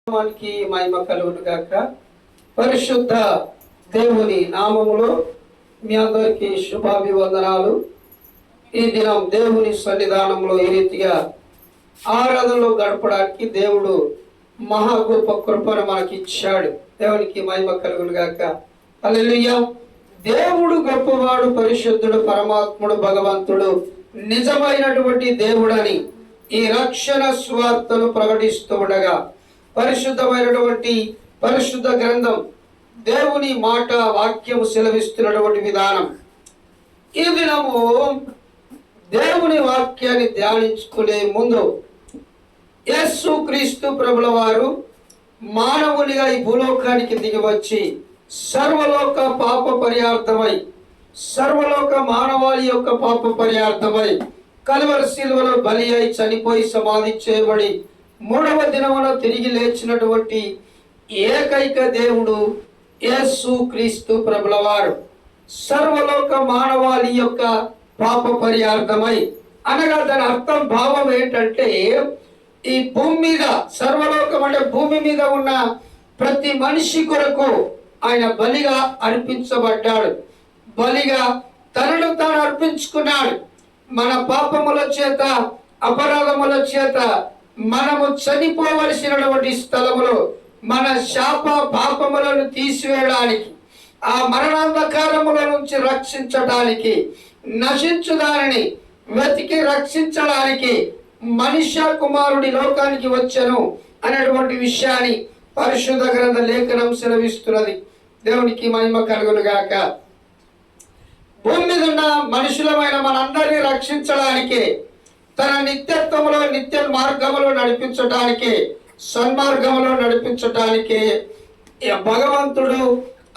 నామానికి మహిమ కలుగును గాక. పరిశుద్ధ దేవుని నామములో మీ అందరికీ శుభాభివందనాలు. ఈ దినం దేవుని సన్నిధానంలో ఈ రీతిగా ఆరాధనలో గడపడానికి దేవుడు మహా గొప్ప కృపను మనకి ఇచ్చాడు. దేవునికి మహిమ కలుగును గాక. హల్లెలూయా. దేవుడు గొప్పవాడు, పరిశుద్ధుడు, పరమాత్ముడు, భగవంతుడు, నిజమైనటువంటి దేవుడని ఈ రక్షణ స్వార్థను ప్రకటిస్తూ ఉండగా పరిశుద్ధమైనటువంటి పరిశుద్ధ గ్రంథం దేవుని మాట వాక్యము సెలవిస్తున్నటువంటి విధానం. ఈ దినము దేవుని వాక్యాన్ని ధ్యానించుకునే ముందు యేసు క్రీస్తు ప్రభుల వారు మానవునిగా ఈ భూలోకానికి దిగి వచ్చి సర్వలోక పాప పరిహార్థమై, సర్వలోక మానవాళి యొక్క పాప పరిహార్థమై కల్వరి శిలువలో బలి అయి చనిపోయి సమాధి చేయబడి మూడవ దినమున తిరిగి లేచినటువంటి ఏకైక దేవుడు యేసు క్రీస్తు ప్రభుల వారు సర్వలోక మానవాళి యొక్క పాప పరిహార్థమై, అనగా దాని అర్థం భావం ఏంటంటే ఈ భూమి మీద, సర్వలోకం అంటే భూమి మీద ఉన్న ప్రతి మనిషి కొరకు ఆయన బలిగా అర్పించబడ్డాడు. బలిగా తనను తాను అర్పించుకున్నాడు. మన పాపముల చేత, అపరాధముల చేత మనము చనిపోవలసినటువంటి స్థలములో మన శాప పాపములను తీసివేయడానికి, ఆ మరణాంధకారముల నుంచి రక్షించడానికి, నశించు దానిని వెతికి రక్షించడానికి మనుష్య కుమారుడి లోకానికి వచ్చెను అనేటువంటి విషయాన్ని పరిశుద్ధ గ్రంథ లేఖనం సెలవిస్తున్నది. దేవునికి మహిమ కలుగును గాక. భూమి మీద ఉన్న మనుషులమైన మనందరినీ రక్షించడానికి, తన నిత్యత్వములో, నిత్య మార్గములో నడిపించడానికి, సన్మార్గములో నడిపించడానికి భగవంతుడు,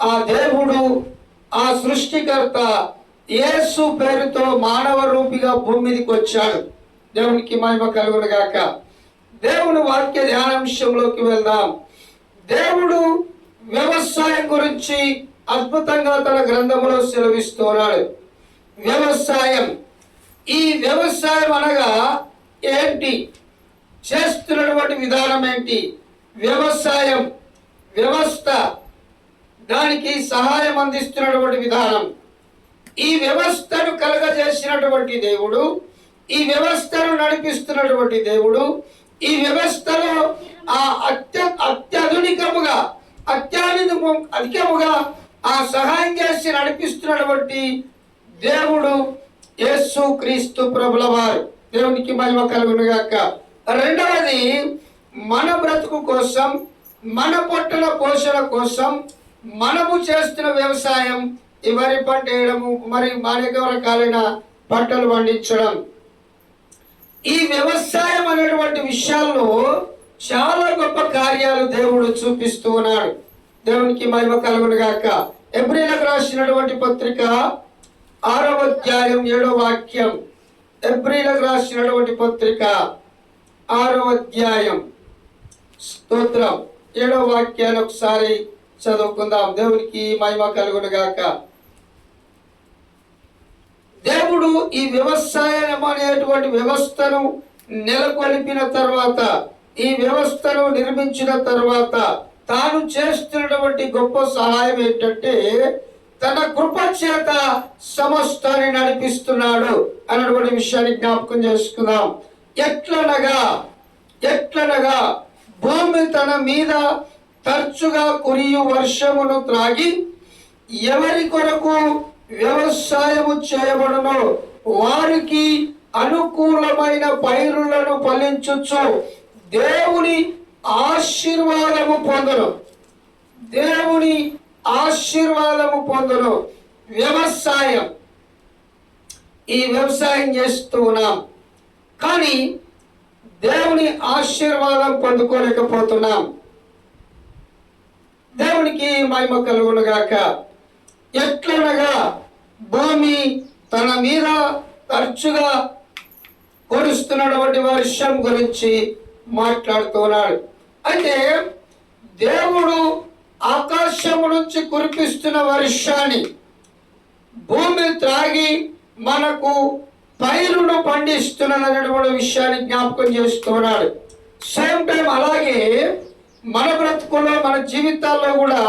ఆ దేవుడు, ఆ సృష్టికర్త యేసు పేరుతో మానవ రూపిగా భూమి మీదకి వచ్చాడు. దేవునికి మహిమ కలుగును గాక. దేవుని వాక్య ధ్యానాంశంలోకి వెళ్దాం. దేవుడు వ్యవసాయం గురించి అద్భుతంగా తన గ్రంథములో సెలవిస్తున్నాడు. వ్యవసాయం, ఈ వ్యవసాయం అనగా ఏంటి, చేస్తున్నటువంటి విధానం ఏంటి, వ్యవసాయం వ్యవస్థ, దానికి సహాయం అందిస్తున్నటువంటి విధానం, ఈ వ్యవస్థను కలగజేసినటువంటి దేవుడు, ఈ వ్యవస్థను నడిపిస్తున్నటువంటి దేవుడు, ఈ వ్యవస్థలో ఆ అత్యధికముగా ఆ సహాయం చేసి నడిపిస్తున్నటువంటి దేవుడు యేసు క్రీస్తు ప్రభుల వారు. దేవునికి మహిమ కలుగును గాక. రెండవది, మన బ్రతుకు కోసం, మన పొట్టల పోషణ కోసం మనము చేస్తున్న వ్యవసాయం, ఈ వరి పంట వేయడము, మరి అనేక రకాలైన పంటలు పండించడం. ఈ వ్యవసాయం అనేటువంటి విషయాల్లో చాలా గొప్ప కార్యాలు దేవుడు చూపిస్తూ ఉన్నాడు. దేవునికి మహిమ కలుగును గాక. ఎబ్రీలకు రాసినటువంటి పత్రిక 6వ అధ్యాయం 7వ వాక్యం. ఎబ్రీలకు రాసినటువంటి పత్రిక 6వ అధ్యాయం, స్తోత్రం, 7వ వాక్యాన్ని ఒకసారి చదువుకుందాం. దేవునికి మహిమ కలుగును గాక. దేవుడు ఈ వ్యవసాయం అనేటువంటి వ్యవస్థను నెలకొల్పిన తర్వాత, ఈ వ్యవస్థను నిర్మించిన తర్వాత తాను చేస్తున్నటువంటి గొప్ప సహాయం ఏంటంటే తన కృప చేత సమస్తాన్ని నడిపిస్తున్నాడు అన్నటువంటి విషయాన్ని జ్ఞాపకం చేసుకుందాం. ఎట్లనగా భూమి తన మీద తరచుగా కురియు వర్షమును త్రాగి ఎవరి కొరకు వ్యవసాయము చేయబడునో వారికి అనుకూలమైన పైరులను ఫలించుచు దేవుని ఆశీర్వాదము పొందును. దేవుని ఆశీర్వాదము పొందును. వ్యవసాయం, ఈ వ్యవసాయం చేస్తూ ఉన్నాం, కానీ దేవుని ఆశీర్వాదం పొందుకోలేకపోతున్నాం. దేవునికి మహిమ కలుగును గాక. ఎట్లనగా భూమి తన మీద తరచుగా కురుస్తున్నటువంటి వర్షం గురించి మాట్లాడుతున్నాడు. అయితే దేవుడు ఆకాశము నుంచి కురిపిస్తున్న వర్షాన్ని భూమి త్రాగి మనకు పైరును పండిస్తున్నటువంటి విషయాన్ని జ్ఞాపకం చేస్తున్నాడు. సేమ్ టైం అలాగే మన బ్రతుకుల్లో మన జీవితాల్లో కూడా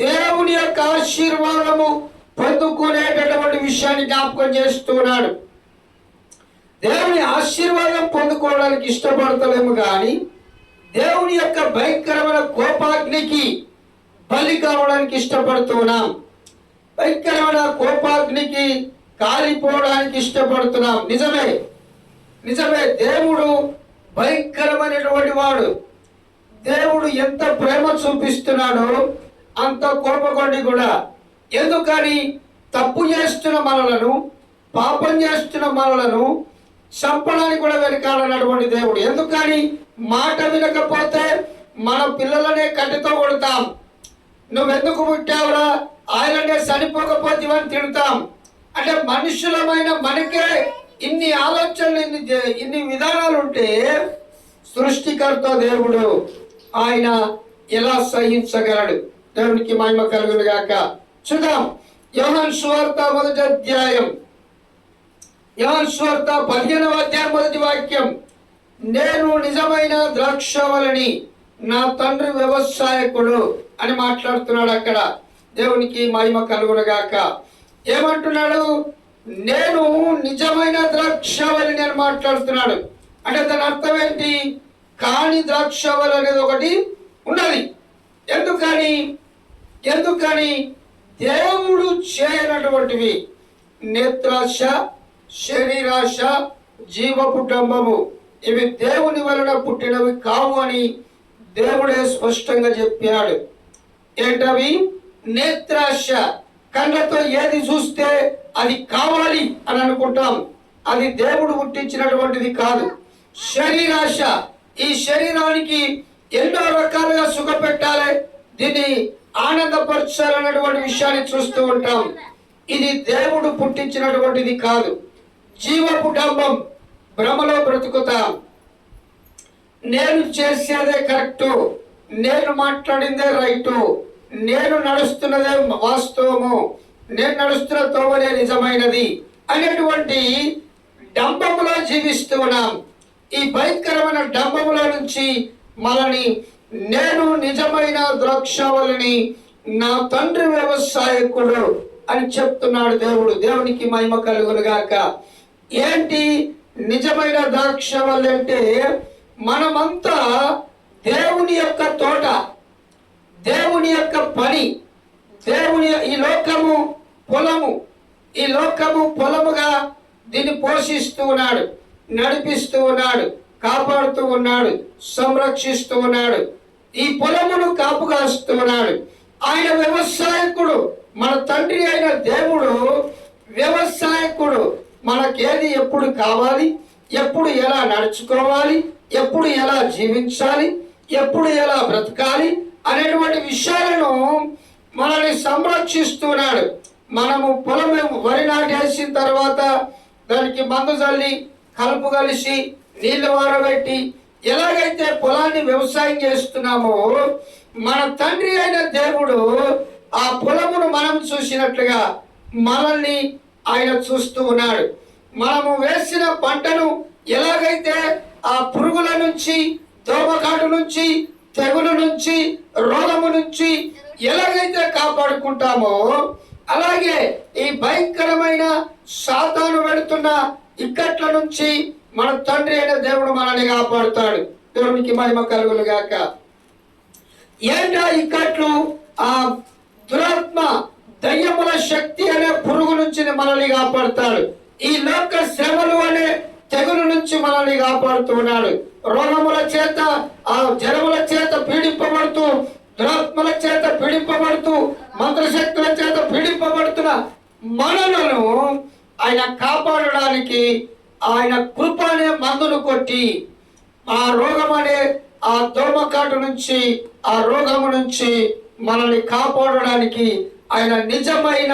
దేవుని యొక్క ఆశీర్వాదము పొందుకునేటటువంటి విషయాన్ని జ్ఞాపకం చేస్తున్నాడు. దేవుని ఆశీర్వాదం పొందుకోవడానికి ఇష్టపడతలేము కానీ దేవుని యొక్క భయంకరమైన కోపాగ్నికి బలి కావడానికి ఇష్టపడుతున్నాం. భయంకరమైన కోపాగ్నికి కాలిపోవడానికి ఇష్టపడుతున్నాం. నిజమే, నిజమే. దేవుడు భయంకరమైనటువంటి వాడు. దేవుడు ఎంత ప్రేమ చూపిస్తున్నాడో అంత కోపకొండి కూడా. ఎందుకని? తప్పు చేస్తున్న మనలను, పాపం చేస్తున్న మనలను చంపడానికి కూడా వెనకాడనటువంటి దేవుడు. ఎందుకని? మాట వినకపోతే మన పిల్లలనే కట్టితో కొడతాం. నువ్వెందుకు పుట్టావురా, ఆయననే చనిపోకపోతేవని తిడతాం. అంటే మనుషులమైన మనకే ఇన్ని ఆలోచనలు, ఇన్ని విధానాలు ఉంటే సృష్టికర్త దేవుడు ఆయన ఎలా సహించగలడు? దేవునికి మహిమ కలుగును గాక. చూద్దాం. యోహాను సువార్త 1వ అధ్యాయం, యోహాను సువార్త 15వ అధ్యాయం 1వ వాక్యం. నేను నిజమైన ద్రాక్షవల్లిని, నా తండ్రి వ్యవసాయకుడు అని మాట్లాడుతున్నాడు అక్కడ. దేవునికి మహిమ కలుగును గాక. ఏమంటున్నాడు? నేను నిజమైన ద్రాక్షవల్లిని అని మాట్లాడుతున్నాడు. అంటే దాని అర్థం ఏంటి? కాని ద్రాక్షవల్లి అనేది ఒకటి ఉన్నది. ఎందుకని దేవుడు చేయనటువంటివి నేత్రాశ, శరీరాశ, జీవపు డంబము ఇవి దేవుని వలన పుట్టినవి కావు అని దేవుడే స్పష్టంగా చెప్పాడు. ఏంటవి? నేత్రాశ, కళ్ళతో ఏది చూస్తే అది కావాలి అని అనుకుంటాం, అది దేవుడు పుట్టించినటువంటిది కాదు. శరీరాశ, ఈ శరీరానికి ఎన్నో రకాలుగా సుఖపెట్టాలి, దీన్ని ఆనందపరచాలన్నటువంటి విషయాన్ని చూస్తూ ఉంటాం. ఇది దేవుడు పుట్టించినటువంటిది కాదు. జీవపు డంబం, భ్రమలో బ్రతుకుతాం. నేను చేసేదే కరెక్టు, నేను మాట్లాడిందే రైటు, నేను నడుస్తున్నదే వాస్తవము, నేను నడుస్తున్న తోవనే నిజమైనది అనేటువంటి డంబములో జీవిస్తూ ఉన్నాం. ఈ భయంకరమైన డంబముల నుంచి మనని, నేను నిజమైన ద్రాక్షవల్లిని, నా తండ్రి వ్యవసాయకుడు అని చెప్తున్నాడు దేవుడు. దేవునికి మహిమ కలుగును గాక. ఏంటి నిజమైన ద్రాక్షవల్లి అంటే? మనమంతా దేవుని యొక్క తోట, దేవుని యొక్క పని, దేవుని ఈ లోకము పొలము, ఈ లోకము పొలముగా దీన్ని పోషిస్తూ ఉన్నాడు, నడిపిస్తూ ఉన్నాడు, కాపాడుతూ ఉన్నాడు, సంరక్షిస్తూ ఉన్నాడు. ఈ పొలమును కాపుగాస్తూ ఉన్నాడు. ఆయన వ్యవసాయకుడు, మన తండ్రి అయిన దేవుడు వ్యవసాయకుడు. మనకేది ఎప్పుడు కావాలి, ఎప్పుడు ఎలా నడుచుకోవాలి, ఎప్పుడు ఎలా జీవించాలి, ఎప్పుడు ఎలా బ్రతకాలి అనేటువంటి విషయాలను మనల్ని సంరక్షిస్తున్నాడు. మనము పొలం వరి నాటేసిన తర్వాత దానికి మందు చల్లి, కలుపు కలిసి, నీళ్లు వారబెట్టి ఎలాగైతే పొలాన్ని వ్యవసాయం చేస్తున్నామో, మన తండ్రి అయిన దేవుడు ఆ పొలమును మనం చూసినట్లుగా మనల్ని ఆయన చూస్తూ ఉన్నాడు. మనము వేసిన పంటను ఎలాగైతే ఆ పురుగుల నుంచి, దోమకాటు నుంచి, తెగులు నుంచి, రోగము నుంచి ఎలాగైతే కాపాడుకుంటామో, అలాగే ఈ భయంకరమైన సాతాను పెడుతున్న ఇక్కట్ల నుంచి మన తండ్రి అయిన దేవుడు మనల్ని కాపాడుతాడు. దేవునికి మహిమ కలుగును గాక. ఏంటా ఇక్కట్లు? ఆ దురాత్మ, దయ్యముల శక్తి అనే పురుగు నుంచి మనల్ని కాపాడుతాడు. ఈ లోక శ్రమలు అనే తెగులు నుంచి మనల్ని కాపాడుతున్నాడు. రోగముల చేత, ఆ జనముల చేత పీడింపబడుతూ, దురాత్మల చేత పీడింపబడుతూ, మంత్రశక్తుల చేత పీడింపబడుతున్న మనలను ఆయన కాపాడడానికి ఆయన కృప అనే మందును కొట్టి ఆ రోగం అనే ఆ దోమకాటు నుంచి, ఆ రోగము నుంచి మనల్ని కాపాడడానికి ఆయన నిజమైన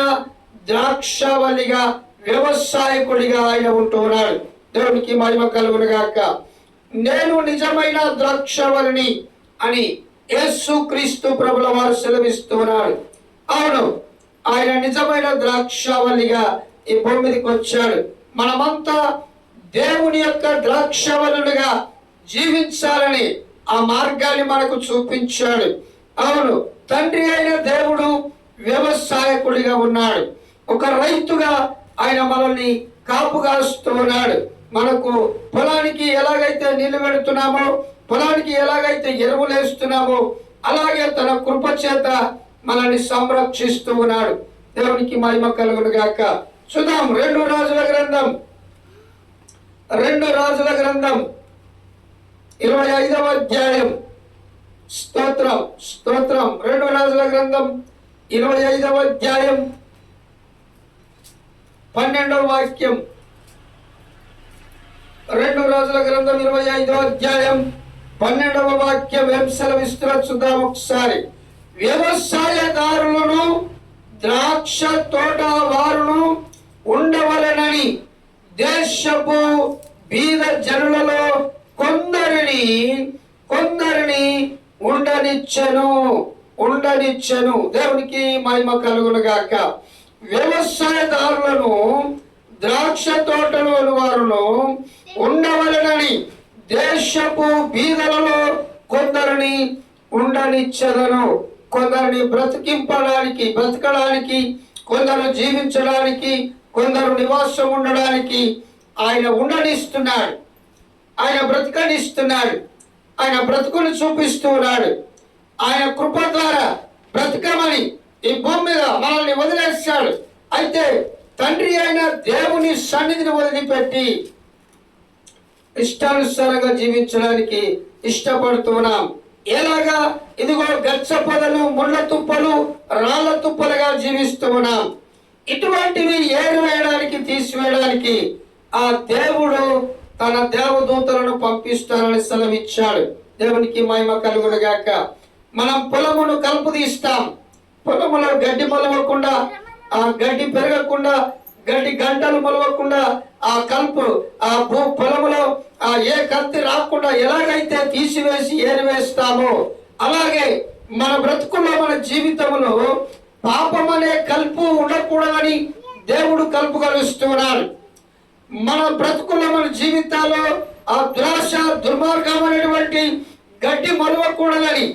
ద్రాక్షవల్లిగా, వ్యవసాయకుడిగా ఆయన ఉంటున్నాడు. దేవునికి మహిమ కలుగును గాక. నేను నిజమైన ద్రాక్షవల్లిని అని యేసుక్రీస్తు ప్రభుల వారు సెలవిస్తున్నాడు. అవును, ఆయన నిజమైన ద్రాక్షవల్లిగా ఈ భూమి మీదకి వచ్చాడు. మనమంతా దేవుని యొక్క ద్రాక్షవల్లులుగా జీవించాలని ఆ మార్గాన్ని మనకు చూపించాడు. అవును, తండ్రి అయిన దేవుడు వ్యవసాయకుడిగా ఉన్నాడు. ఒక రైతుగా ఆయన మనల్ని కాపుగాస్తూ ఉన్నాడు. మనకు పొలానికి ఎలాగైతే నీళ్లు పెడుతున్నామో, పొలానికి ఎలాగైతే ఎరువులు వేస్తున్నామో, అలాగే తన కృప చేత మనల్ని సంరక్షిస్తూ ఉన్నాడు. దేవునికి మహిమ కలుగును గాక. చూద్దాం, 2 రాజుల గ్రంథం 25వ అధ్యాయం. స్తోత్రం స్తోత్రం. 2 రాజుల గ్రంథం 25వ అధ్యాయం 12వ వాక్యం. 2 రాజుల గ్రంథం 25వ అధ్యాయం 12వ వాక్యం ఏం సెలవిస్తున్నా చూద్దాం ఒకసారి. వ్యవసాయదారులను ద్రాక్ష తోట వారును ఉండవలెనని దేశపు బీద జనులలో కొందరిని ఉండనిచ్చెను. దేవునికి మహిమ కలుగును గాక. వ్యవసాయదారులను ద్రాక్ష తోటలోని వారును ఉండవలెనని దేశపు బీదలలో కొందరిని ఉండనిచ్చెదను. కొందరిని బ్రతకడానికి, కొందరు జీవించడానికి, కొందరు నివాసం ఉండడానికి ఆయన ఉండనిస్తున్నాడు. ఆయన బ్రతకనిస్తున్నాడు. ఆయన బ్రతుకుని చూపిస్తూ ఉన్నాడు. ఆయన కృప ద్వారా బ్రతకమని ఈ భూమి మీద మనల్ని వదిలేశాడు. అయితే తండ్రి అయిన దేవుని సన్నిధిని వదిలిపెట్టి ఇష్టానుసారంగా జీవించడానికి ఇష్టపడుతున్నాం. ఎలాగా? ఇదిగో గచ్చ పొదలు, ముళ్ళ తుప్పలు, రాళ్ల తుప్పలుగా జీవిస్తూ ఉన్నాం. ఇటువంటివి ఏరివేయడానికి, తీసివేయడానికి ఆ దేవుడు తన దేవదూతలను పంపిస్తానని సెలవిచ్చాడు. దేవునికి మహిమ కలుగును గాక. మనం పొలమును కలుపు తీస్తాం. పొలములో గడ్డి మొలవకుండా, ఆ గడ్డి పెరగకుండా, గడ్డి గంటలు మొలవకుండా, ఆ కలుపు ఆ పొలములో ఏ కత్తి రాకుండా ఎలాగైతే తీసివేసి ఏరివేస్తామో, అలాగే మన బ్రతుకుల్లో, మన జీవితంలో పాపం అనే కలుపు ఉండకూడదని దేవుడు కలుపు కలుస్తున్నాడు. మన బ్రతుకుల్లో, మన జీవితాల్లో ఆ దురాశ, దుర్మార్గం అనేటువంటి గడ్డి మొలవకూడదని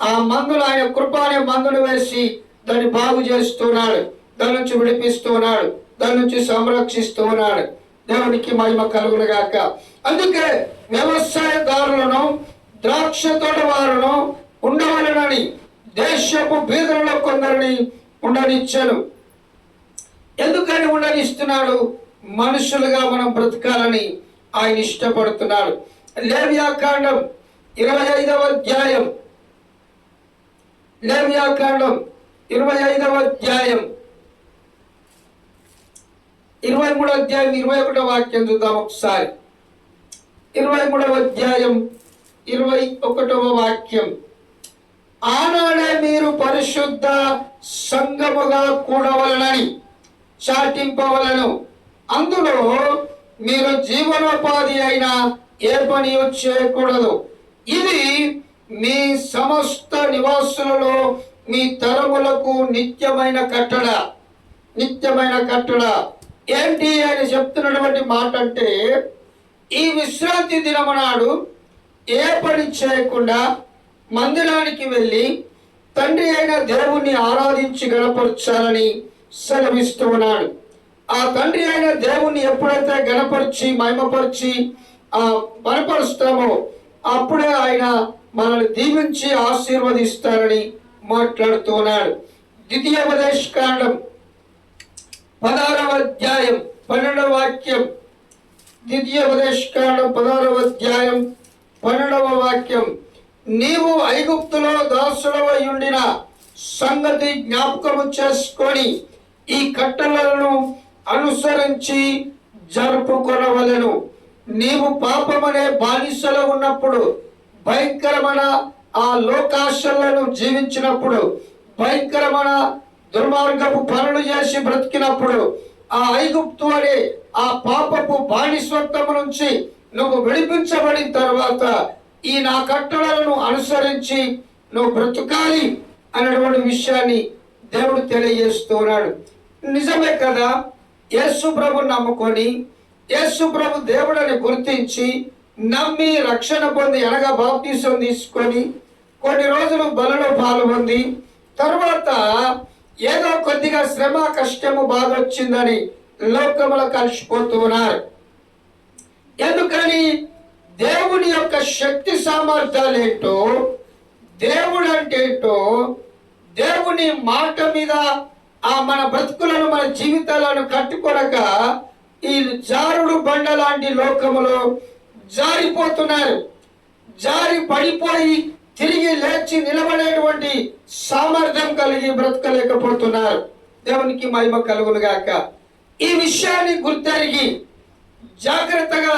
ఆ మందులు, ఆయన కృప అనే మందులు వేసి దాన్ని బాగు చేస్తున్నాడు. దాని నుంచి విడిపిస్తున్నాడు. దాని నుంచి సంరక్షిస్తూ ఉన్నాడు. దేవునికి మహిమ కలుగును గాక. అందుకే వ్యవసాయదారులను, ద్రాక్ష తోట వారును ఉండవలెనని దేశపు బీదలలో కొందరిని ఉండనిచ్చాను. ఎందుకని ఉండనిస్తున్నాడు? మనుషులుగా మనం బ్రతకాలని ఆయన ఇష్టపడుతున్నాడు. లేవ్యాకాండం 25వ అధ్యాయం, లేవ్యాకాండం 25వ అధ్యాయం 23వ అధ్యాయం 21వ వాక్యం చూద్దాం ఒకసారి. 23వ అధ్యాయం 21వ వాక్యం. ఆనాడే మీరు పరిశుద్ధ సంఘముగా కూడవలనని చాటింపవలను. అందులో మీరు జీవనోపాధి అయిన ఏ పని చేయకూడదు. ఇది మీ సమస్త నివాసులలో మీ తరములకు నిత్యమైన కట్టడ. ఏంటి ఆయన చెప్తున్నటువంటి మాట అంటే, ఈ విశ్రాంతి దినము నాడు ఏ పని చేయకుండా మందిరానికి వెళ్ళి తండ్రి అయిన దేవుణ్ణి ఆరాధించి గణపరచాలని సెలవిస్తూ ఉన్నాడు. ఆ తండ్రి అయిన దేవుణ్ణి ఎప్పుడైతే గణపరిచి, మహిమపరిచి బలపరుస్తామో అప్పుడే ఆయన మనల్ని దీవించి ఆశీర్వదిస్తారని మాట్లాడుతున్నాడు. ద్వితీయోపదేశకాండం 16వ అధ్యాయం 12వ వాక్యం. ద్వితీయోపదేశకాండం 16వ అధ్యాయం 12వ వాక్యం. నీవు ఐగుప్తులో దాసులవై ఉండిన సంగతి జ్ఞాపకము చేసుకొని ఈ కట్టలను అనుసరించి జరుపుకొనవలెను. నీవు పాపమనే బానిసలో ఉన్నప్పుడు, భయంకరమైన ఆ లోకాశలను జీవించినప్పుడు, భయంకరమైన దుర్మార్గపు పనులు చేసి బ్రతికినప్పుడు, ఆ ఐగుప్తు అనే ఆ పాపపు బానిసత్వము నుంచి నువ్వు విడిపించబడిన తర్వాత ఈ నా కట్టడలను అనుసరించి నువ్వు బ్రతుకాలి అనేటువంటి విషయాన్ని దేవుడు తెలియజేస్తున్నాడు. నిజమే కదా? యేసు ప్రభు నమ్ముకొని, యేసు ప్రభు దేవుడని గుర్తించి నమ్మి రక్షణ పొంది అనగా బాప్టిజం తీసుకొని కొన్ని రోజులు బలలో పాల్గొంది, తర్వాత ఏదో కొద్దిగా శ్రమ కష్టము బాధ వచ్చిందని లోకములో కలిసిపోతూ ఉన్నారు. ఎందుకని? దేవుని యొక్క శక్తి సామర్థ్యాలు ఏంటో, దేవుడు అంటే ఏంటో, దేవుని మాట మీద మన బ్రతుకులను మన జీవితాలను కట్టుకొనక ఈ జారుడు బండ లాంటి లోకములో జారిపోతున్నారు. జారి పడిపోయి తిరిగి లేచి నిలబడేటువంటి సామర్థ్యం కలిగి బ్రతకలేకపోతున్నారు. దేవునికి మహిమ కలుగును గాక. ఈ విషయాన్ని గుర్తెరిగి జాగ్రత్తగా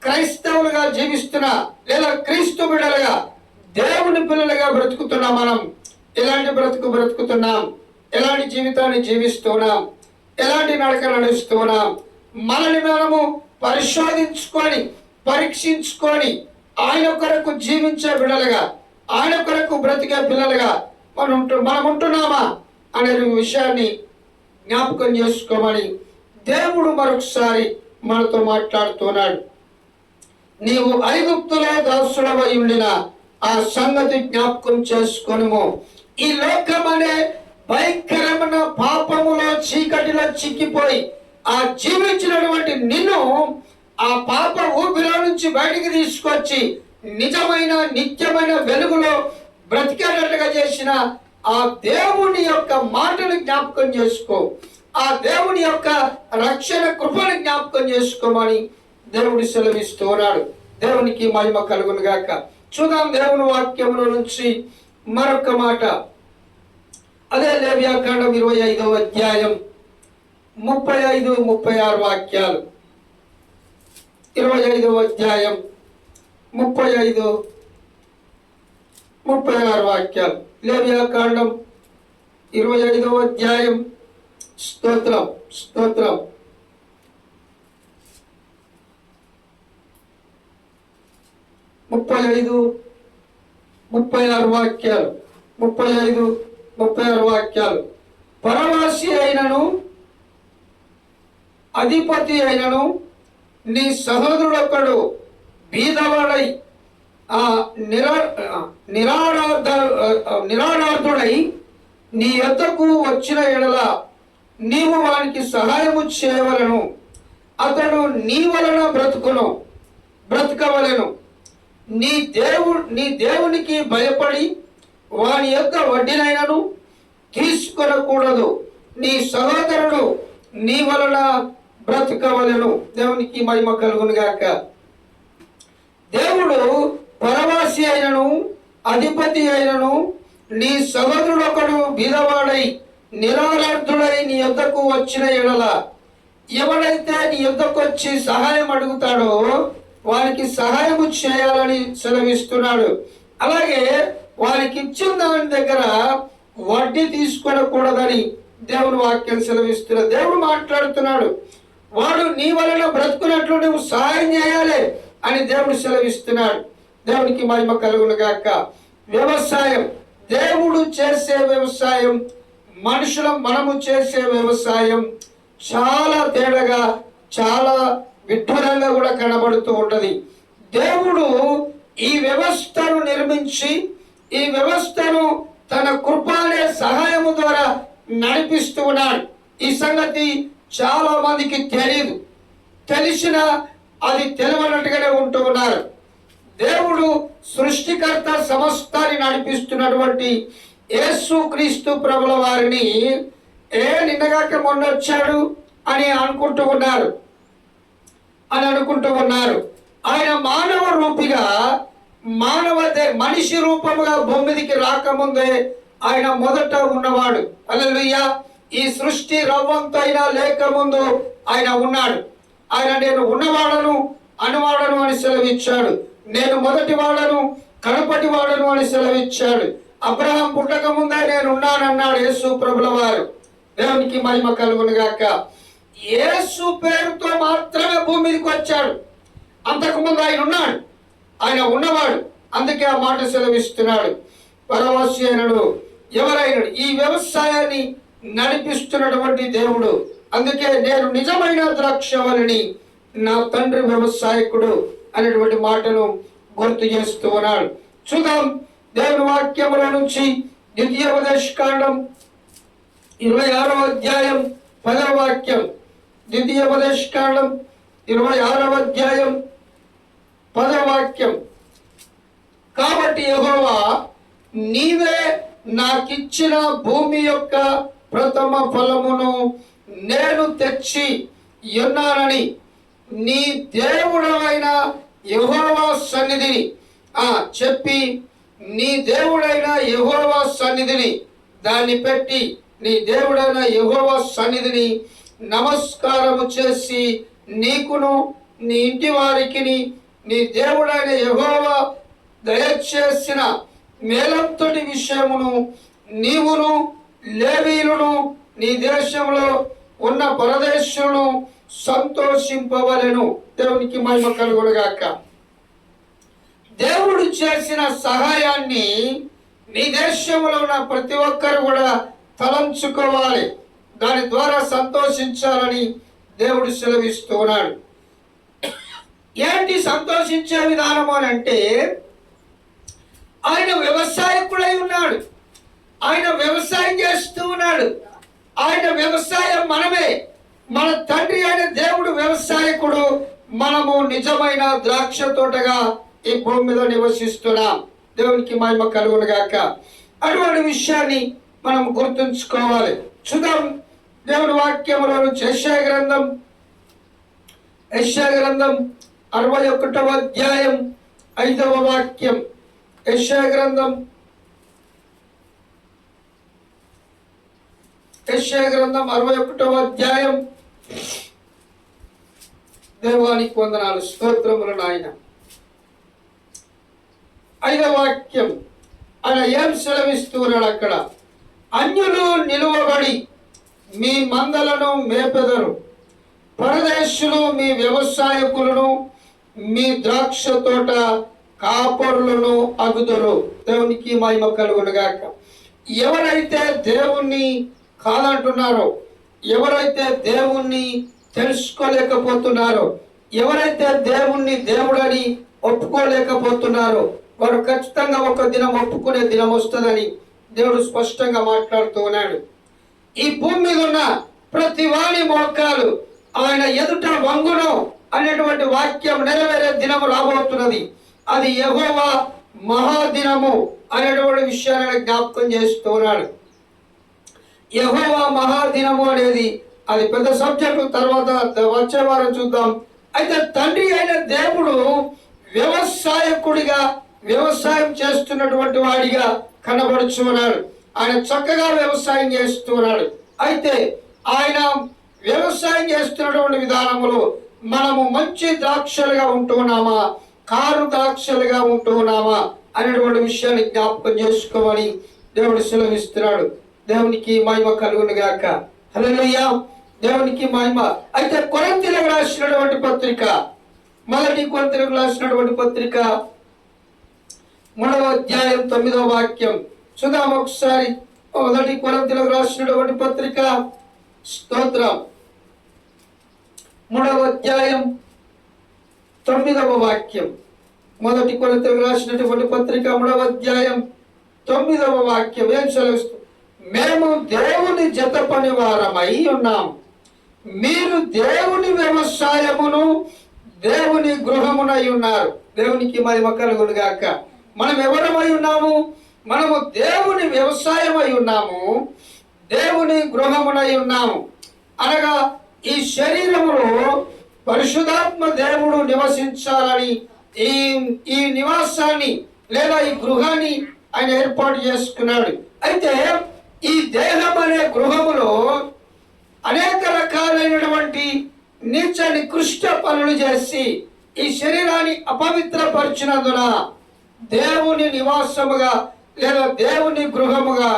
క్రైస్తవులుగా జీవిస్తున్న లేదా క్రీస్తు బిడ్డలుగా దేవుని పిల్లలుగా బ్రతుకుతున్నాం. మనం ఎలాంటి బ్రతుకుతున్నాం, ఎలాంటి జీవితాన్ని జీవిస్తున్నాం, ఎలాంటి నడక నడుస్తున్నాం, మనల్ని మనము పరిశోధించుకొని పరీక్షించుకొని ఆయన కొరకు జీవించే బిడ్డలుగా, ఆయన కొరకు బ్రతికే పిల్లలుగా మనం ఉంటున్నామా అనే విషయాన్ని జ్ఞాపకం చేసుకోమని దేవుడు మరొకసారి మనతో మాట్లాడుతున్నాడు. నీవు ఐగుప్తులో దాసుడవై ఉండిన ఆ సంగతి జ్ఞాపకం చేసుకొనుము. ఈ లోకం అనే భయంకరమైన పాపములో చీకటిలో చిక్కిపోయి ఆ జీవించినటువంటి నిన్ను ఆ పాప ఊపిలో నుంచి బయటికి తీసుకొచ్చి నిజమైన నిత్యమైన వెలుగులో బ్రతికేటట్టుగా చేసిన ఆ దేవుని యొక్క మాటను జ్ఞాపకం చేసుకో. ఆ దేవుని యొక్క రక్షణ కృపను జ్ఞాపకం చేసుకోమని దేవుడు సెలవిస్తూ ఉన్నాడు. దేవునికి మహిమ కలుగును గాక. చూద్దాం దేవుని వాక్యముల నుంచి మరొక మాట. అదే లేవియాకాండం 25వ అధ్యాయం 35-36 వాక్యాలు. 25వ అధ్యాయం 35-36 వాక్యాలు. లేవియాకాండం 25వ అధ్యాయం. స్తోత్రం స్తోత్రం. 35-36 వాక్యాలు. 35-36 వాక్యాలు. పరవాసి అయినను అధిపతి అయినను నీ సహోదరుడొక్కడు బీదవాడై నిరాడార్థుడై నీ యొద్దకు వచ్చిన ఎడల నీవు వానికి సహాయము చేయవలను. అతడు నీ వలన బ్రతకవలెను. నీ దేవునికి భయపడి వాని యొక్క వడ్డీనైనను తీసుకొనకూడదు. నీ సహోదరుడు నీ వలన బ్రతకవలెను. దేవునికి మహిమ కలుగును గాక. దేవుడు పరవాసి అయినను అధిపతి అయినను నీ సహోదరుడు ఒకడు బీదవాడై నిరాడార్థుడై నీ యొద్దకు వచ్చిన ఎడల, ఎవడైతే నీ యొద్దకు వచ్చి సహాయం అడుగుతాడో వారికి సహాయము చేయాలని సెలవిస్తున్నాడు. అలాగే వారికి ఇచ్చిన దాని దగ్గర వడ్డీ తీసుకొనకూడదని దేవుని వాక్యం సెలవిస్తున్నాడు. దేవుడు మాట్లాడుతున్నాడు. వాడు నీ వలన బ్రతుకున్నట్లు నువ్వు సహాయం చేయాలి అని దేవుడు సెలవిస్తున్నాడు. దేవునికి మహిమ కలుగును గాక. వ్యవసాయం, దేవుడు చేసే వ్యవసాయం, మనము చేసే వ్యవసాయం చాలా తేడాగా, చాలా విడ్డూరంగా కూడా కనబడుతూ ఉంటది. దేవుడు ఈ వ్యవస్థను నిర్మించి ఈ వ్యవస్థను తన కృప అనే సహాయము ద్వారా నడిపిస్తూ ఉన్నాడు. ఈ సంగతి చాలా మందికి తెలియదు. తెలిసిన అది తెలియనట్టుగానే ఉంటూ ఉన్నారు. దేవుడు సృష్టికర్త సమస్తాన్ని నడిపిస్తున్నటువంటి యేసు క్రీస్తు ప్రభుల వారిని నిన్నగాక మొన్న వచ్చాడు అని అనుకుంటూ ఉన్నారు. ఆయన మానవ రూపిగా మనిషి రూపముగా భూమిదికి రాకముందే ఆయన మొదట ఉన్నవాడు. హల్లెలూయా. ఈ సృష్టి రవ్వంతైనా లేకముందు ఆయన ఉన్నాడు. ఆయన నేను ఉన్నవాడను అనువాడను అని సెలవిచ్చాడు. నేను మొదటి వాడను కడపటి వాడను అని సెలవిచ్చాడు. అబ్రహాం పుట్టక ముందే నేను ఉన్నానన్నాడు యేసు ప్రభుల వారు. దేవునికి మహిమ కలుగును గాక. యేసు పేరుతో మాత్రమే భూమి మీదకి వచ్చాడు. అంతకుముందు ఆయన ఉన్నాడు, ఆయన ఉన్నవాడు. అందుకే ఆ మాట సెలవిస్తున్నాడు. పరవాసి అయినడు ఎవరైనడు ఈ వ్యవసాయాన్ని నడిపిస్తున్నటువంటి దేవుడు. అందుకే నేను నిజమైన ద్రాక్షవల్లిని, నా తండ్రి వ్యవసాయకుడు అనేటువంటి మాటను గుర్తు చేస్తూ ఉన్నాడు. చూద్దాం దేవుని వాక్యముల నుంచి ద్వితీయోపదేశకాండం 26వ అధ్యాయం 10వ వాక్యం. ద్వితీయోపదేశకాండం 26వ అధ్యాయం 10వ వాక్యం. కాబట్టి యెహోవా నీవే నాకిచ్చిన భూమి యొక్క ప్రథమ ఫలమును నేను తెచ్చి ఉన్నానని నీ దేవుడైన యెహోవా సన్నిధిని చెప్పి నీ దేవుడైన యెహోవా సన్నిధిని దాన్ని పెట్టి నీ దేవుడైన యెహోవా సన్నిధిని నమస్కారము చేసి నీకును నీ ఇంటి వారికి నీ దేవుడైన యెహోవా దయచేసిన మేలంతటి విషయమును నీవును లేవీయులను నీ దేశంలో ఉన్న పరదేశులను సంతోషింపవలెను. దేవునికి మహిమ కలుగునుగాక. దేవుడు చేసిన సహాయాన్ని నీ దేశంలో ఉన్న ప్రతి ఒక్కరు కూడా తలంచుకోవాలి, దాని ద్వారా సంతోషించాలని దేవుడు సెలవిస్తూ ఉన్నాడు. ఏంటి సంతోషించే విధానం అని అంటే, ఆయన వ్యవసాయకుడై ఉన్నాడు, ఆయన వ్యవసాయం చేస్తూ ఉన్నాడు. ఆయన వ్యవసాయం మనమే. మన తండ్రి అయిన దేవుడు వ్యవసాయకుడు, మనము నిజమైన ద్రాక్ష తోటగా ఈ భూమి మీద నివసిస్తున్నాం. దేవునికి మహిమ కలుగునుగాక. అటువంటి విషయాన్ని మనం గుర్తుంచుకోవాలి. చూద్దాం దేవుని వాక్యములో నుంచి యెషయా గ్రంథం 61వ అధ్యాయం 5వ వాక్యం. యెషయా గ్రంథం 61వ అధ్యాయం. దేవానికి వందనాలు, స్తోత్రములు నాయన. 5వ వాక్యం. ఆయన ఏం సెలవిస్తున్నాడు అక్కడ? అన్యులు నిలువబడి మీ మందలను మేపెదరు, పరదేశులు మీ వ్యవసాయకులను మీ ద్రాక్ష తోట కాపరులను అగుదురు. దేవునికి మహిమ కలుగునుగాక. ఎవరైతే దేవుణ్ణి కాదంటున్నారో, ఎవరైతే దేవుణ్ణి తెలుసుకోలేకపోతున్నారో, ఎవరైతే దేవుణ్ణి దేవుడని ఒప్పుకోలేకపోతున్నారో, వారు ఖచ్చితంగా ఒక దినం ఒప్పుకునే దినం వస్తుందని దేవుడు స్పష్టంగా మాట్లాడుతూ ఉన్నాడు. ఈ భూమి మీద ఉన్న ప్రతి వాని మోకాలు ఆయన ఎదుట వంగును అనేటువంటి వాక్యం నెరవేరే దినము రాబోతున్నది. అది యెహోవా మహాదినము అనేటువంటి విషయాన్ని జ్ఞాపకం చేస్తూ ఉన్నాడు. యెహోవా మహాదినము అనేది అది పెద్ద సబ్జెక్టు, తర్వాత వచ్చే వారం చూద్దాం. అయితే తండ్రి అయిన దేవుడు వ్యవసాయకుడిగా వ్యవసాయం చేస్తున్నటువంటి వాడిగా కనబడుచున్నాడు. ఆయన చక్కగా వ్యవసాయం చేస్తున్నాడు. అయితే ఆయన వ్యవసాయం చేస్తున్నటువంటి విధానములో మనము మంచి ద్రాక్షలుగా ఉంటున్నామా, కారు ద్రాక్షలుగా ఉంటున్నామా అనేటువంటి విషయాన్ని జ్ఞాపకం చేసుకోమని దేవుడు సెలవిస్తున్నాడు. దేవునికి మహిమ కలుగునుగాక. హల్లెలూయా. దేవునికి మహిమ. అయితే కొరింథీయులకు రాసినటువంటి పత్రిక, మొదటి కొరింథీయులకు రాసినటువంటి పత్రిక 3వ అధ్యాయం 9వ వాక్యం చూద్దాం ఒకసారి. మొదటి కొరింథీయులకు రాసినటువంటి పత్రిక, స్తోత్రం, 3వ అధ్యాయం 9వ వాక్యం. మొదటి కొరింథీయులకు రాసినటువంటి పత్రిక 3వ అధ్యాయం 9వ వాక్యం ఏం సెలవిస్తుంది? మేము దేవుని జత పని వారమై ఉన్నాం, మీరు దేవుని వ్యవసాయమును దేవుని గృహమునై ఉన్నారు. దేవునికి మహిమ కలుగునుగాక. మనం ఎవరమై ఉన్నాము? మనము దేవుని వ్యవసాయమై ఉన్నాము, దేవుని గృహమునై ఉన్నాము. అనగా ఈ శరీరములో పరిశుద్ధాత్మ దేవుడు నివసించాలని ఈ నివాసాన్ని లేదా ఈ గృహాన్ని ఆయన ఏర్పాటు చేసుకున్నాడు. అయితే ఈ దేహం అనే గృహములో అనేక రకాలైనటువంటి నీచ నికృష్ట పనులు చేసి ఈ శరీరాన్ని అపవిత్రపరిచినందున దేవుని నివాసముగా లేదా దేవుని గృహముగా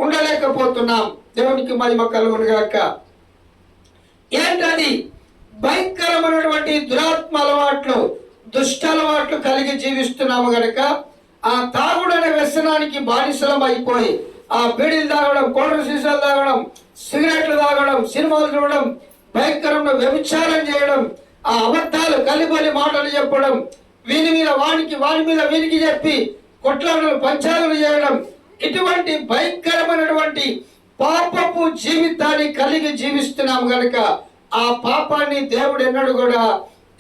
ఉండలేకపోతున్నాం. దేవునికి మహిమ కలుగునుగాక. ఏంటది? భయంకరమైనటువంటి దురాత్మ అలవాట్లు, దుష్ట అలవాట్లు కలిగి జీవిస్తున్నాము గనక ఆ తాగుడనే వ్యసనానికి బానిసలం అయిపోయి ఆ బీడీలు తాగడం, కోల్డ్ సీసాలు తాగడం, సిగరెట్లు తాగడం, సినిమాలు చూడడం, భయంకరంగా వ్యభిచారం చేయడం, ఆ అబద్ధాలు కలిబలి మాటలు చెప్పడం, వీని మీద వానికి, వాని మీద వీనికి చెప్పి కొట్లాటలు పంచాలు చేయడం, ఇటువంటి భయంకరమైనటువంటి పాపపు జీవితాన్ని కలిగి జీవిస్తున్నాం కనుక ఆ పాపాన్ని దేవుడు ఎన్నడూ కూడా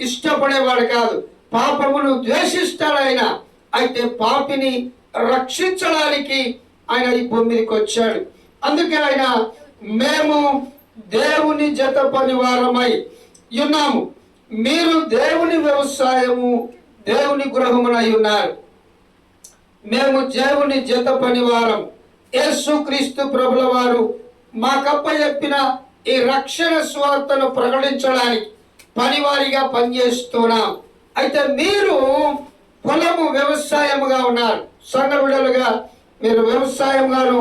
ఇష్టపడేవాడు కాదు. పాపమును ద్వేషిస్తాడు ఆయన. అయితే పాపిని రక్షించడానికి ఆయన ఈ భూమి మీదకి వచ్చాడు. అందుకే ఆయన మేము దేవుని జత పనివారమై ఉన్నాము, మీరు దేవుని వ్యవసాయము దేవుని గృహమునై ఉన్నారు. మేము దేవుని జత పనివారం. యేసుక్రీస్తు ప్రభుల వారు మాకప్ప చెప్పిన ఈ రక్షణ స్వార్థను ప్రకటించడానికి పనివారిగా పనిచేస్తున్నాం. అయితే మీరు పొలము వ్యవసాయముగా ఉన్నారు. సంఘ బిడ్డలుగా మీరు వ్యవసాయంగాను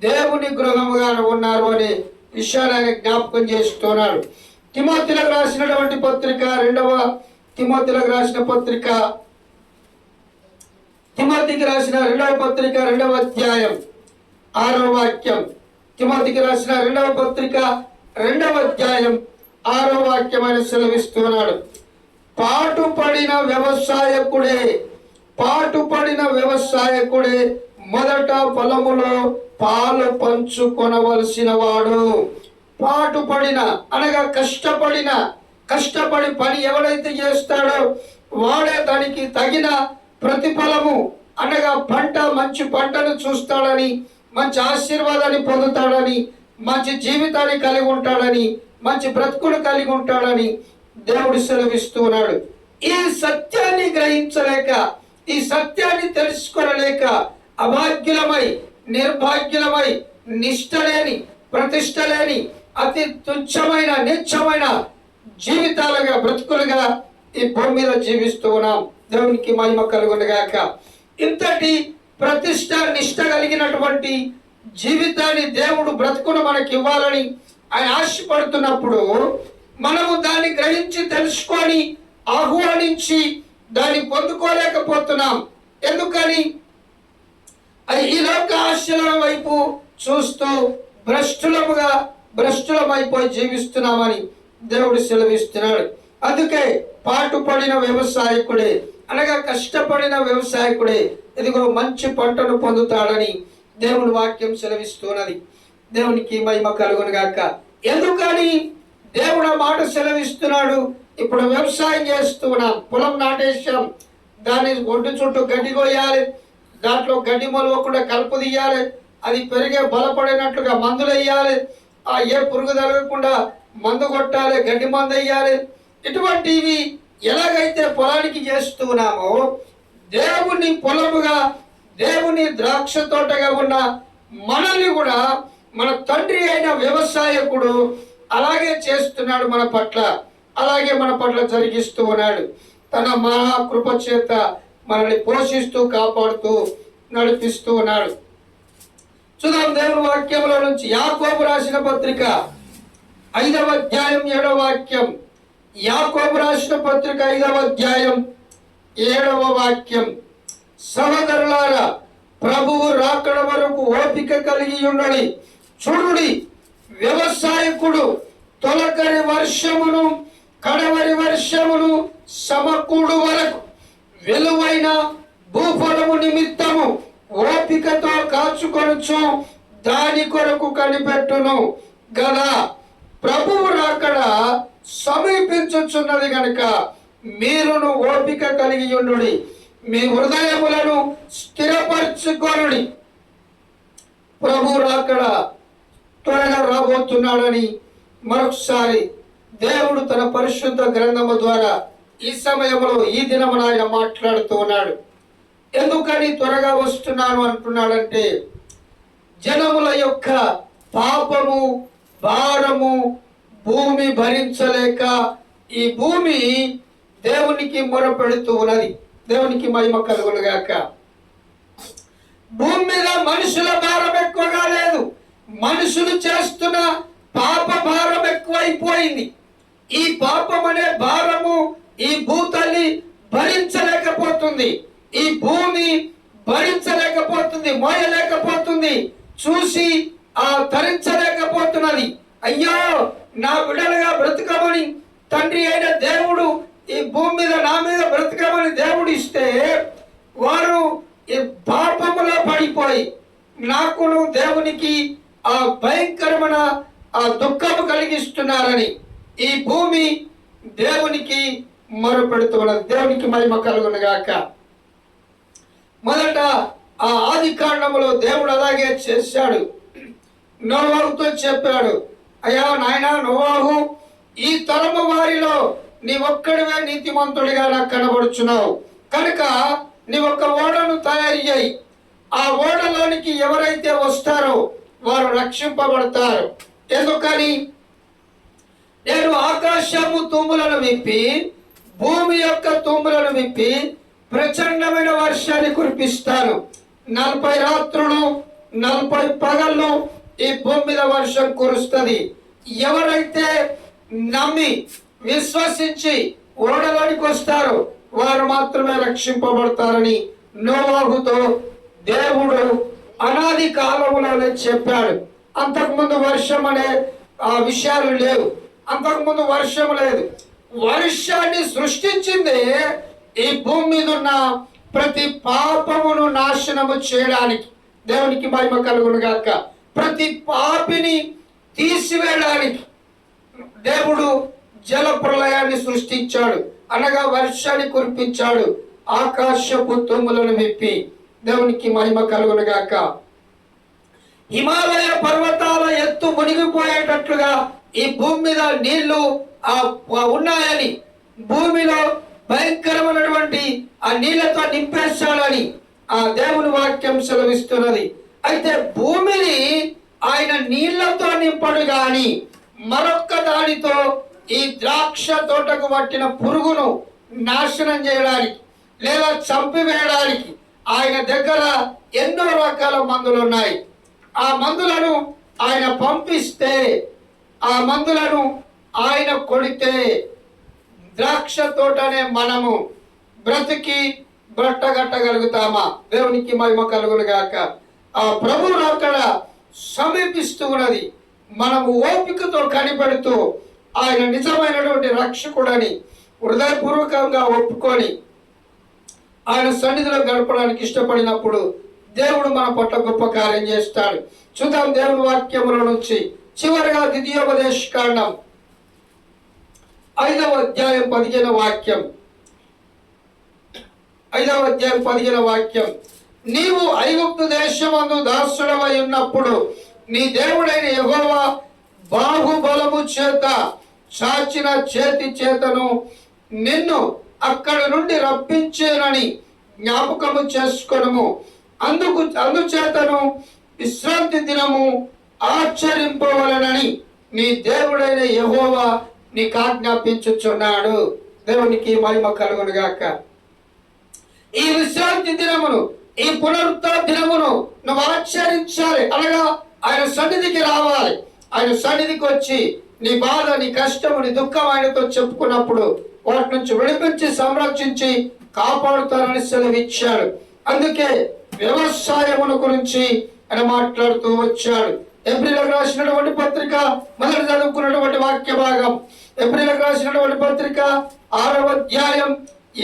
దేవుని గృహముగాను ఉన్నారు అనే విషయాన్ని ఆయన జ్ఞాపకం చేస్తున్నాడు. తిమోతిలకు రాసినటువంటి పత్రిక, తిమోతికి రాసిన రెండవ పత్రిక 2వ అధ్యాయం 6వ వాక్యం. తిమోతికి రాసిన రెండవ పత్రిక 2వ అధ్యాయం 6వ వాక్యం ఆయన సెలవిస్తున్నాడు. పాటుపడిన వ్యవసాయకుడే మొదట పొలములో పాలు పంచుకొనవలసిన వాడు. పాటుపడిన అనగా కష్టపడి పని ఎవడైతే చేస్తాడో వాడే దానికి తగిన ప్రతిఫలము అనగా మంచి పంటను చూస్తాడని, మంచి ఆశీర్వాదాన్ని పొందుతాడని, మంచి జీవితాన్ని కలిగి ఉంటాడని, మంచి బ్రతుకును కలిగి ఉంటాడని దేవుడు సెలవిస్తున్నాడు. ఈ సత్యాన్ని గ్రహించలేక, ఈ సత్యాన్ని తెలుసుకోలేక అభాగ్యులమై, నిర్భాగ్యులమై, నిష్ఠ లేని, ప్రతిష్ట లేని, అతి తుచ్చమైన, నీచమైన జీవితాలుగా, బ్రతుకులుగా ఈ భూమి మీద జీవిస్తూ ఉన్నాం. దేవునికి మహిమ కలుగునుగాక. ఇంతటి ప్రతిష్ట, నిష్ఠ కలిగినటువంటి జీవితాన్ని దేవుడు బ్రతుకును మనకి ఇవ్వాలని ఆయన ఆశపడుతున్నప్పుడు మనము దాన్ని గ్రహించి, తెలుసుకొని, ఆహ్వానించి దాన్ని పొందుకోలేకపోతున్నాం. ఎందుకని? ఈ లోక ఆశల వైపు చూస్తూ భ్రష్టులమైపోయి జీవిస్తున్నామని దేవుడు సెలవిస్తున్నాడు. అందుకే పాటుపడిన వ్యవసాయకుడే అనగా కష్టపడిన వ్యవసాయకుడే ఇదిగో మంచి పంటను పొందుతాడని దేవుని వాక్యం సెలవిస్తున్నది. దేవునికి మహిమ కలుగునుగాక. ఎందుకని దేవుడు ఆ మాట సెలవిస్తున్నాడు? ఇప్పుడు వ్యవసాయం చేస్తున్నాం, పొలం నాటేసాం, దాని ఒడ్డు చుట్టూ గడ్డి కోయాలి, దాంట్లో గడ్డి మొలవకుండా కలుపు తీయాలి, అది పెరిగే బలపడినట్లుగా మందులు వేయాలి, ఏ పురుగు తగలకుండా మందు కొట్టాలి, గడ్డి మందు వేయాలి. ఇటువంటివి ఎలాగైతే పొలానికి చేస్తున్నామో దేవుని పొలముగా, దేవుని ద్రాక్ష తోటగా ఉన్న మనల్ని కూడా మన తండ్రి అయిన వ్యవసాయకుడు అలాగే చేస్తున్నాడు మన పట్ల, అలాగే మన పట్ల జరిగిస్తూ ఉన్నాడు. తన మహాకృప చేత మనల్ని పోషిస్తూ, కాపాడుతూ, నడిపిస్తూ ఉన్నాడు. చూద్దాం దేవుని వాక్యంలో నుంచి యాకోబు రాసిన పత్రిక 5వ అధ్యాయం 7వ వాక్యం. యాకోబు రాసిన పత్రిక 5వ అధ్యాయం 7వ వాక్యం. సహోదరులారా, ప్రభువు రాకడ వరకు ఓపిక కలిగి ఉండండి. చూడుడి, వ్యవసాయకుడు తొలకరి వర్షమును కడవరి వర్షమును సమకూడు వరకు వెలువైన భూఫలము నిమిత్తము ఓపికతో కాచుకొనుచు దాని కొరకు కనిపెట్టును గదా. ప్రభువు రాకడ సమీపించుచున్నది గనుక మీరును ఓపిక కలిగి ఉండుడి, మీ హృదయములను స్థిరపరచుకొనుడి. ప్రభు రాకడ త్వరగా రాబోతున్నాడని మరొకసారి దేవుడు తన పరిశుద్ధ గ్రంథము ద్వారా ఈ సమయంలో, ఈ దినమున ఆయన మాట్లాడుతూ ఉన్నాడు. ఎందుకని త్వరగా వస్తున్నాను అంటున్నాడంటే, జనముల యొక్క పాపము భారము భూమి భరించలేక ఈ భూమి దేవునికి మొరపెడుతూ ఉన్నది. దేవునికి మహిమ కలుగునుగాక. భూమి మీద మనుషుల భారం ఎక్కువగా లేదు, మనుషులు చేస్తున్న పాప భారం ఎక్కువైపోయింది. ఈ పాపం అనే భారము ఈ భూతల్లి భరించలేకపోతుంది, ఈ భూమి భరించలేకపోతుంది, మోయలేకపోతుంది, చూసి ధరించలేకపోతున్నది. అయ్యో, నా బిడ్డలుగా బ్రతుకమని తండ్రి అయిన దేవుడు ఈ భూమి మీద నా మీద బ్రతకమని దేవుడు ఇస్తే వారు ఈ పాపములో పడిపోయి నాకును దేవునికి ఆ భయంకరమైన ఆ దుఃఖము కలిగిస్తున్నారని ఈ భూమి దేవునికి మొరపెడుతున్నది. దేవునికి మహిమ కలుగును గాక. మొదట ఆ ఆది కాండములో దేవుడు అలాగే చేశాడు. నోవాహుతో చెప్పాడు, అయ్యా నాయనా నోవాహు, ఈ తరము వారిలో నీ ఒక్కడివే నీతిమంతుడిగా నాకు కనబడుచున్నావు కనుక నీ ఒక ఓడను తయారు చేయి. ఆ ఓడలోనికి ఎవరైతే వస్తారో వారు రక్షింపబడతారు. ఎందుకని? నేను ఆకాశము తుమ్ములను విప్పి భూమి యొక్క తుమ్ములను విప్పి ప్రచండమైన వర్షాన్ని కురిపిస్తాను. 40 రాత్రులు 40 పగళ్ళు ఈ భూమి మీద వర్షం కురుస్తుంది. ఎవరైతే నమ్మి విశ్వసించి ఓడలోనికి వస్తారో వారు మాత్రమే రక్షింపబడతారని నోవాహుతో దేవుడు అనాది కాలంలోనే చెప్పాడు. అంతకుముందు వర్షం అనే ఆ విషయాలు లేవు. అంతకుముందు వర్షం లేదు. వర్షాన్ని సృష్టించింది ఈ భూమి మీద ఉన్న ప్రతి పాపమును నాశనము చేయడానికి. దేవునికి మహిమ కలుగును గాక. ప్రతి పాపిని తీసివేయడానికి దేవుడు జల ప్రళయాన్ని సృష్టించాడు, అనగా వర్షాన్ని కురిపించాడు, ఆకాశపు తుమ్ములను విప్పి. దేవునికి మహిమ కలుగును గాక. హిమాలయ పర్వతాల ఎత్తు మునిగిపోయేటట్లుగా ఈ భూమి మీద నీళ్లు ఉన్నాయని, భూమిలో భయంకరమైనటువంటి ఆ నీళ్లతో నింపేస్తాడని ఆ దేవుని వాక్యం సెలవిస్తున్నది. అయితే భూమిని ఆయన నీళ్లతో నింపడు గాని మరొక్క దానితో ఈ ద్రాక్ష తోటకు పట్టిన పురుగును నాశనం చేయడానికి లేదా చంపివేయడానికి ఆయన దగ్గర ఎన్నో రకాల మందులు ఉన్నాయి. ఆ మందులను ఆయన పంపిస్తే, ఆ మందులను ఆయన కొడితే ద్రాక్ష తోటనే మనము బ్రతికి బ్రట్టగట్టగలుగుతామా? దేవునికి మహిమ కలుగును గాక. ఆ ప్రభువు అక్కడ సమీపిస్తూ ఉన్నది. మనము ఓపికతో కనిపెడుతూ ఆయన నిజమైనటువంటి రక్షకుడని హృదయపూర్వకంగా ఒప్పుకొని ఆయన సన్నిధిలో గడపడానికి ఇష్టపడినప్పుడు దేవుడు మన పట్ల గొప్ప కార్యం చేస్తాడు. చూద్దాం దేవుని వాక్యముల నుంచి చివరిగా ద్వితీయోపదేశ కాండం 5వ అధ్యాయం 15వ వాక్యం. 5వ అధ్యాయం 15వ వాక్యం. నీవు ఐగుప్తు దేశమందు దాసుడవై ఉన్నప్పుడు నీ దేవుడైన యెహోవా బాహుబలము చేత చాచిన చేతి చేతను నిన్ను అక్కడి నుండి రప్పించేనని జ్ఞాపకము చేసుకొనుము. అందుచేతను విశ్రాంతి దినము ఆచరింపవలనని నీ దేవుడైన యెహోవా నీకు ఆజ్ఞాపించుచున్నాడు. దేవునికి మహిమ కలుగును గాక. ఈ విశ్రాంతి దినమును, ఈ పునరుత్థాన దినమును నువ్వు ఆచరించాలి. అనగా ఆయన సన్నిధికి రావాలి. ఆయన సన్నిధికి వచ్చి నీ బాధ, నీ కష్టము, నీ దుఃఖం ఆయనతో చెప్పుకున్నప్పుడు వాటి నుంచి విడిపించి సంరక్షించి కాపాడుతారని సెలవిచ్చాడు. అందుకే వ్యవసాయముల గురించి ఆయన మాట్లాడుతూ వచ్చాడు. ఏప్రిల్కి రాసినటువంటి పత్రిక మొదటి చదువుకున్నటువంటి వాక్య భాగం. ఏప్రిల్కి రాసినటువంటి పత్రిక 6వ అధ్యాయం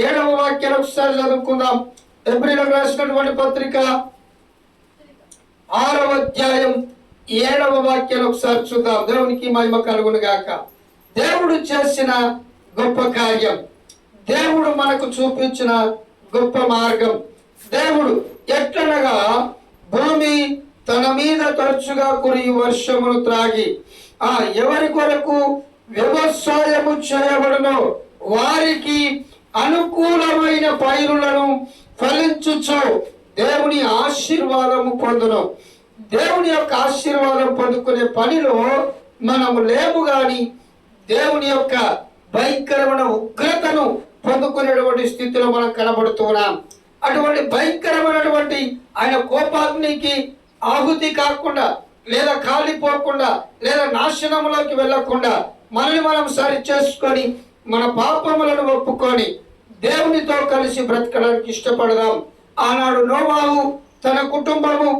7వ వాక్యాన్ని ఒకసారి చదువుకుందాం. ఏప్రిల్కి రాసినటువంటి పత్రిక 6వ అధ్యాయం 7వ వాక్యాన్ని ఒకసారి చూద్దాం. దేవునికి మహిమ కలుగును గాక. దేవుడు చేసిన గొప్ప కార్యం, దేవుడు మనకు చూపించిన గొప్ప మార్గం. దేవుడు ఎట్లనగా భూమి తన మీద తరచుగా కురి వర్షమును త్రాగి ఎవరి కొరకు వ్యవసాయము చేయబడునో వారికి అనుకూలమైన పైరులను ఫలించుచు దేవుని ఆశీర్వాదము పొందును. దేవుని యొక్క ఆశీర్వాదం పొందుకునే పనిలో మనము లేము గాని దేవుని యొక్క భయంకరమైన ఉగ్రతను పొందుకునేటువంటి స్థితిలో మనం కనబడుతున్నాం. అటువంటి భయంకరమైనటువంటి ఆయన కోపాగ్నికి ఆహుతి కాకుండా, లేదా కాలిపోకుండా, లేదా నాశనంలోకి వెళ్ళకుండా మనల్ని మనం సరి చేసుకొని మన పాపములను ఒప్పుకొని దేవునితో కలిసి బ్రతకడానికి ఇష్టపడదాం. ఆనాడు నోవాహు తన కుటుంబము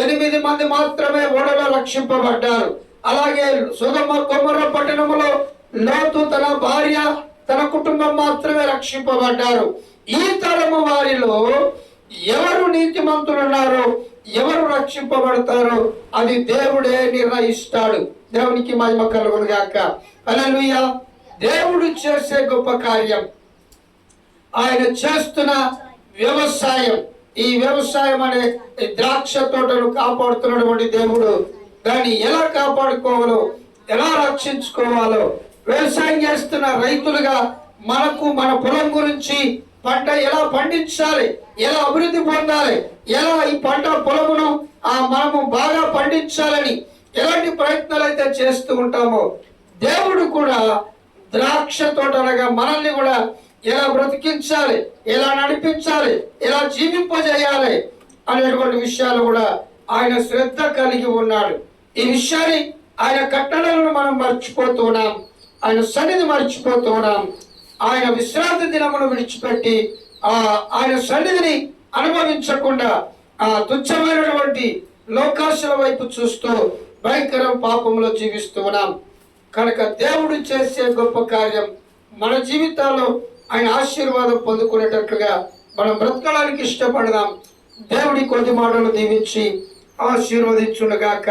8 మంది మాత్రమే ఓడలో రక్షింపబడ్డారు. అలాగే సొదొమ గొమొర్రా పట్టణములో లోతు తన భార్య తన కుటుంబం మాత్రమే రక్షింపబడ్డారు. ఈ తరము వారిలో ఎవరు నీతిమంతులున్నారో, ఎవరు రక్షింపబడతారో అది దేవుడే నిర్ణయిస్తాడు. దేవునికి మహిమ కలుగును గాక. హల్లెలూయా. దేవుడు చేసే గొప్ప కార్యం, ఆయన చేస్తున్న వ్యవసాయం, ఈ వ్యవసాయం అనే ద్రాక్ష తోటను కాపాడుతున్నటువంటి దేవుడు దాన్ని ఎలా కాపాడుకోవాలో, ఎలా రక్షించుకోవాలో, వ్యవసాయం చేస్తున్న రైతులుగా మనకు మన పొలం గురించి, పంట ఎలా పండించాలి, ఎలా అభివృద్ధి పొందాలి, ఎలా ఈ పంట పొలమును మనము బాగా పండించాలని ఎలాంటి ప్రయత్నాలు అయితే చేస్తూ ఉంటామో, దేవుడు కూడా ద్రాక్ష తోటలుగా మనల్ని కూడా ఎలా బ్రతికించాలి, ఎలా నడిపించాలి, ఎలా జీవింపజేయాలి అనేటువంటి విషయాలు కూడా ఆయన శ్రద్ధ కలిగి ఉన్నాడు. ఈ విషయాన్ని, ఆయన కట్టడలను మనం మర్చిపోతున్నాం, ఆయన సన్నిధి మర్చిపోతున్నాం. ఆయన విశ్రాంతి దినమును విడిచిపెట్టి ఆయన సన్నిధిని అనుభవించకుండా తుచ్చమైనటువంటి లోకాశల వైపు చూస్తూ భయంకర పాపంలో జీవిస్తూ ఉన్నాం. కనుక దేవుడు చేసే గొప్ప కార్యం మన జీవితాల్లో ఆయన ఆశీర్వాదం పొందుకునేటట్లుగా మనం బ్రతకడానికి ఇష్టపడదాం. దేవుడి కొద్ది మాటలు దీవించి ఆశీర్వదించునుగాక.